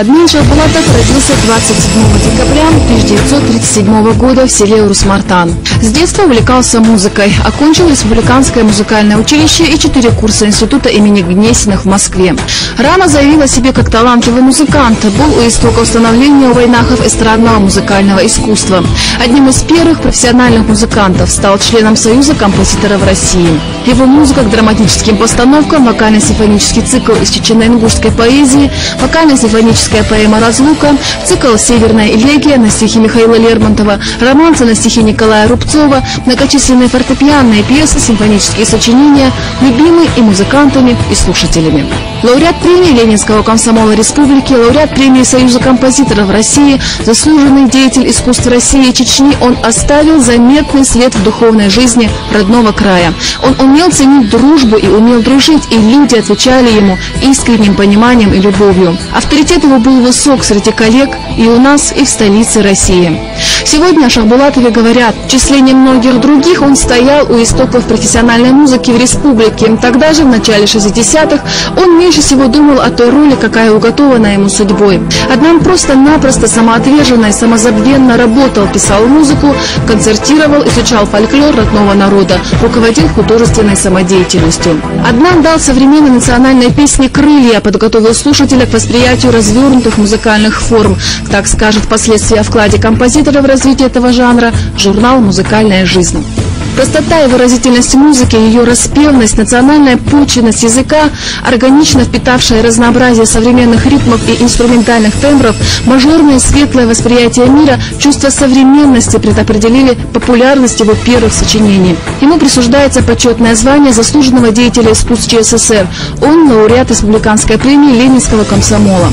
Аднан Шахбулатов родился 27 декабря 1937 года в селе Урус-Мартан. С детства увлекался музыкой, окончил Республиканское музыкальное училище и 4 курса института имени Гнесиных в Москве. Рано заявил о себе как талантливый музыкант, был у истоков становления у войнахов эстрадного музыкального искусства. Одним из первых профессиональных музыкантов, стал членом Союза композиторов России. Его музыка к драматическим постановкам, вокально-симфонический цикл из чечено-ингушской поэзии, вокально-симфоническая поэма «Разлука», цикл «Северная элегия» на стихи Михаила Лермонтова, романсы на стихи Николая Рубцова, многочисленные фортепианные пьесы, симфонические сочинения, любимы и музыкантами, и слушателями. Лауреат премии Ленинского комсомола республики, лауреат премии Союза композиторов России, заслуженный деятель искусства России и Чечни, он оставил заметный след в духовной жизни родного края. Он умел ценить дружбу и умел дружить, и люди отвечали ему искренним пониманием и любовью. Авторитет его был высок среди коллег и у нас, и в столице России. Сегодня о Шахбулатове говорят, в числе немногих других он стоял у истоков профессиональной музыки в республике. Тогда же, в начале 60-х, он меньше всего думал о той роли, какая уготована ему судьбой. Аднан просто-напросто самоотверженно и самозабвенно работал, писал музыку, концертировал, изучал фольклор родного народа, руководил художественной самодеятельностью. Аднан дал современной национальной песне крылья, подготовил слушателя к восприятию развернутых музыкальных форм. Так скажет впоследствии о вкладе композитора в развитие этого жанра журнал «Музыкальная жизнь». Простота и выразительность музыки, ее распевность, национальная почвенность языка, органично впитавшая разнообразие современных ритмов и инструментальных тембров, мажорное и светлое восприятие мира, чувство современности предопределили популярность его первых сочинений. Ему присуждается почетное звание заслуженного деятеля искусств ЧССР. Он лауреат Республиканской премии Ленинского комсомола.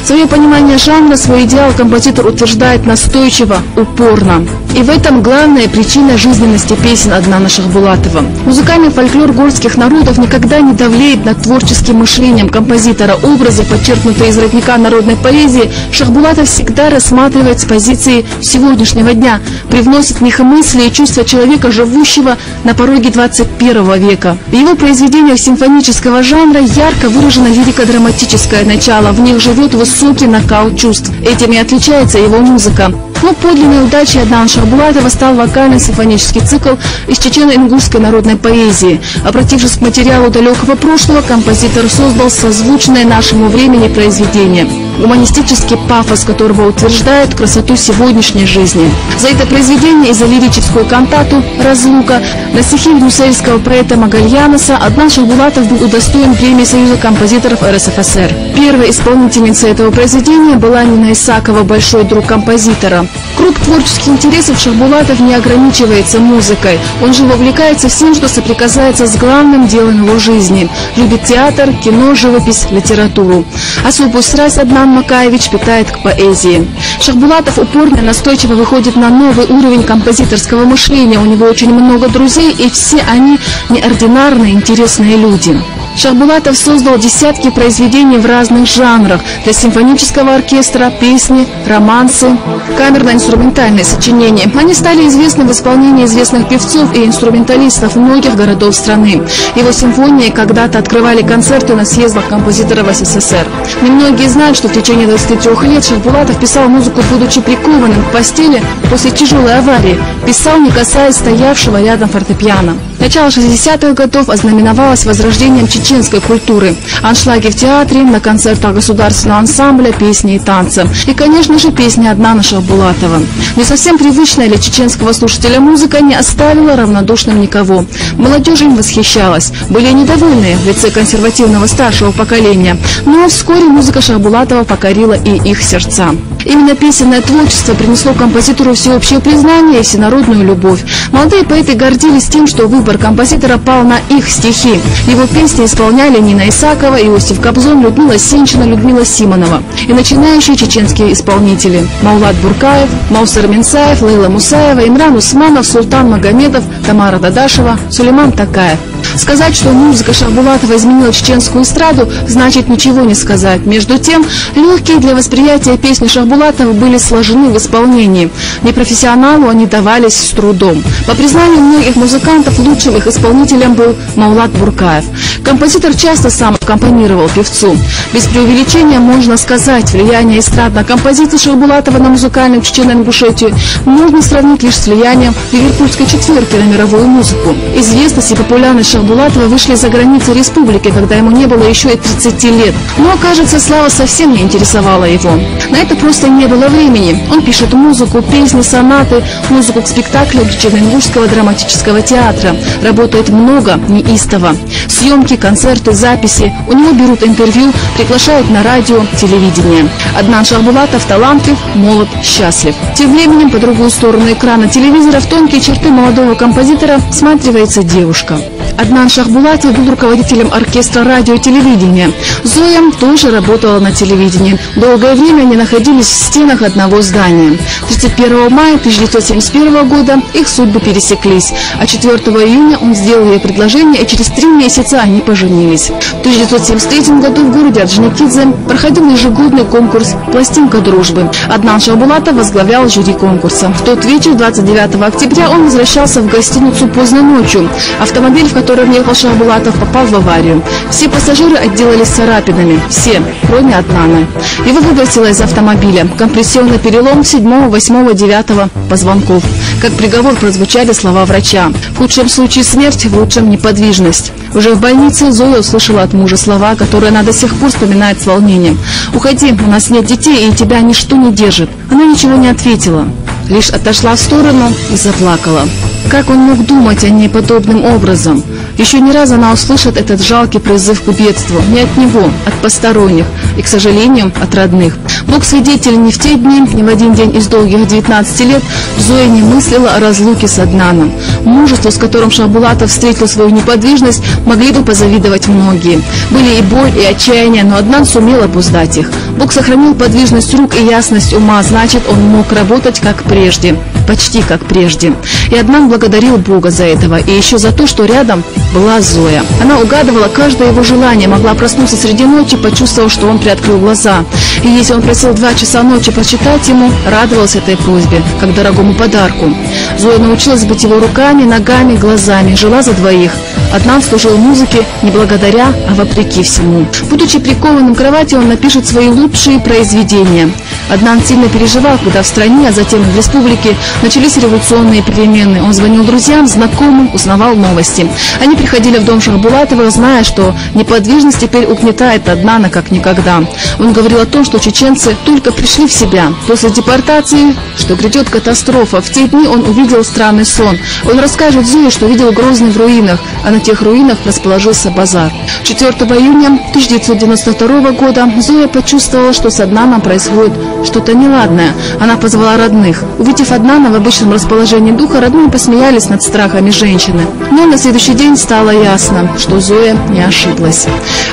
Свое понимание жанра, свой идеал композитор утверждает настойчиво, упорно. И в этом главная причина жизненности песен Аднана Шахбулатова. Музыкальный фольклор горских народов никогда не давлеет над творческим мышлением композитора. Образы, подчеркнутые из родника народной поэзии, Шахбулатов всегда рассматривает с позиции сегодняшнего дня, привносит в них мысли и чувства человека, живущего на пороге 21 века. В его произведениях симфонического жанра ярко выражено лирико-драматическое начало, в них живет высокий накал чувств. Этим и отличается его музыка. Но подлинной удачей Аднана Шахбулатова стал вокально-симфонический цикл из чечено-ингушской народной поэзии. Обратившись к материалу далекого прошлого, композитор создал созвучное нашему времени произведение, гуманистический пафос которого утверждает красоту сегодняшней жизни. За это произведение и за лирическую кантату «Разлука» на стихи брюссельского поэта Магальяноса Аднан Шахбулатов был удостоен премии Союза композиторов РСФСР. Первой исполнительницей этого произведения была Нина Исакова, большой друг композитора. Круг творческих интересов Шахбулатов не ограничивается музыкой. Он же вовлекается всем, что соприкасается с главным делом его жизни. Любит театр, кино, живопись, литературу. Особую страсть Аднан Макаевич питает к поэзии. Шахбулатов упорно и настойчиво выходит на новый уровень композиторского мышления. У него очень много друзей, и все они неординарные, интересные люди. Шахбулатов создал десятки произведений в разных жанрах: для симфонического оркестра, песни, романсы, камерно-инструментальные сочинения. Они стали известны в исполнении известных певцов и инструменталистов многих городов страны. Его симфонии когда-то открывали концерты на съездах композиторов СССР. Немногие знают, что в течение 23 лет Шахбулатов писал музыку, будучи прикованным к постели после тяжелой аварии. Писал, не касаясь стоявшего рядом фортепиано. Начало 60-х годов ознаменовалось возрождением чеченской культуры. Аншлаги в театре, на концертах государственного ансамбля, песни и танцы. И, конечно же, песни Аднана Шахбулатова. Не совсем привычная для чеченского слушателя музыка не оставила равнодушным никого. Молодежь им восхищалась. Были недовольные в лице консервативного старшего поколения. Но вскоре музыка Шахбулатова покорила и их сердца. Именно песенное творчество принесло композитору всеобщее признание и всенародную любовь. Молодые поэты гордились тем, что выбор композитора пал на их стихи. Его песни исполняли Нина Исакова, Иосиф Кобзон, Людмила Сенчина, Людмила Симонова. И начинающие чеченские исполнители: Маулат Буркаев, Маусер Минсаев, Лейла Мусаева, Имран Усманов, Султан Магомедов, Тамара Дадашева, Сулейман Такаев. Сказать, что музыка Шахбулатова изменила чеченскую эстраду, значит ничего не сказать. Между тем, легкие для восприятия песни Шахбулатова были сложены в исполнении. Непрофессионалу они давались с трудом. По признанию многих музыкантов, лучшим их исполнителем был Маулат Буркаев. Композитор часто сам аккомпанировал певцу. Без преувеличения можно сказать, влияние эстрадной композиции Шахбулатова на музыкальную Чечено-Ингушетию можно сравнить лишь с влиянием ливерпульской четверки на мировую музыку. Известность и популярность Шахбулатова вышли за границы республики, когда ему не было еще и 30 лет. Но, кажется, слава совсем не интересовала его. На это просто не было времени. Он пишет музыку, песни, сонаты, музыку к спектаклю Чечено-Ингушского драматического театра. Работает много, неистово. Съемки, концерты, записи. У него берут интервью, приглашают на радио, телевидение. Аднан Шахбулатов талантлив, молод, счастлив. Тем временем по другую сторону экрана телевизора в тонкие черты молодого композитора всматривается девушка. Аднан Шахбулатов был руководителем оркестра радио и телевидения. Зоя тоже работала на телевидении. Долгое время они находились в стенах одного здания. 31 мая 1971 года их судьбы пересеклись, а 4 июня он сделал ей предложение, и через 3 месяца они поженились. В 1973 году в городе Орджоникидзе проходил ежегодный конкурс «Пластинка дружбы». Аднан Шахбулатов возглавлял жюри конкурса. В тот вечер, 29 октября, он возвращался в гостиницу поздно ночью. Автомобиль, в котором ехал Шахбулатов, попал в аварию. Все пассажиры отделались царапинами. Все, кроме Аднана. Его выбросило из автомобиля. Компрессионный перелом 7, 8, 9 позвонков. Как приговор прозвучали слова врача. В худшем случае смерть, в лучшем неподвижность. Уже в больнице Зоя услышала от мужа слова, которые она до сих пор вспоминает с волнением. «Уходи, у нас нет детей, и тебя ничто не держит». Она ничего не ответила, лишь отошла в сторону и заплакала. Как он мог думать о ней подобным образом? Еще не раз она услышит этот жалкий призыв к бедству. Не от него, от посторонних и, к сожалению, от родных. Бог свидетель, ни в те дни, ни в один день из долгих 19 лет Зоя не мыслила о разлуке с Аднаном. Мужеству, с которым Шахбулатов встретил свою неподвижность, могли бы позавидовать многие. Были и боль, и отчаяние, но Аднан сумел обуздать их. Бог сохранил подвижность рук и ясность ума, значит, он мог работать как прежде. Почти как прежде. И Аднан благодарил Бога за этого, и еще за то, что рядом была Зоя. Она угадывала каждое его желание, могла проснуться среди ночи, почувствовав, что он приоткрыл глаза. И если он просил 2 часа ночи почитать ему, радовался этой просьбе, как дорогому подарку. Зоя научилась быть его руками, ногами, глазами, жила за двоих. Аднан служил музыке не благодаря, а вопреки всему. Будучи прикованным к кровати, он напишет свои лучшие произведения. Аднан сильно переживал, когда в стране, а затем и в республике начались революционные перемены. Он звонил друзьям, знакомым, узнавал новости. Они приходили в дом Шахбулатова, зная, что неподвижность теперь угнетает Аднана как никогда. Он говорил о том, что чеченцы только пришли в себя после депортации, что грядет катастрофа. В те дни он увидел странный сон. Он расскажет Зое, что видел Грозный в руинах, а на тех руинах расположился базар. 4 июня 1992 года Зоя почувствовала, что с Аднаном происходит что-то неладное. Она позвала родных. Увидев Аднана в обычном расположении духа, родные посмеялись над страхами женщины. Но на следующий день стало ясно, что Зоя не ошиблась.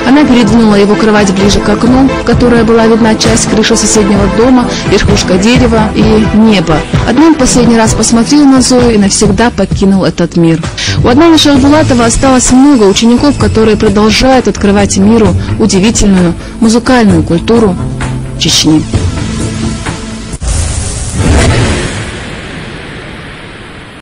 Она передвинула его кровать ближе к окну, в которое была видна часть крыши соседнего дома, верхушка дерева и небо. Аднан последний раз посмотрел на Зою и навсегда покинул этот мир. У Аднана Шахбулатова осталось много учеников, которые продолжают открывать миру удивительную музыкальную культуру Чечни.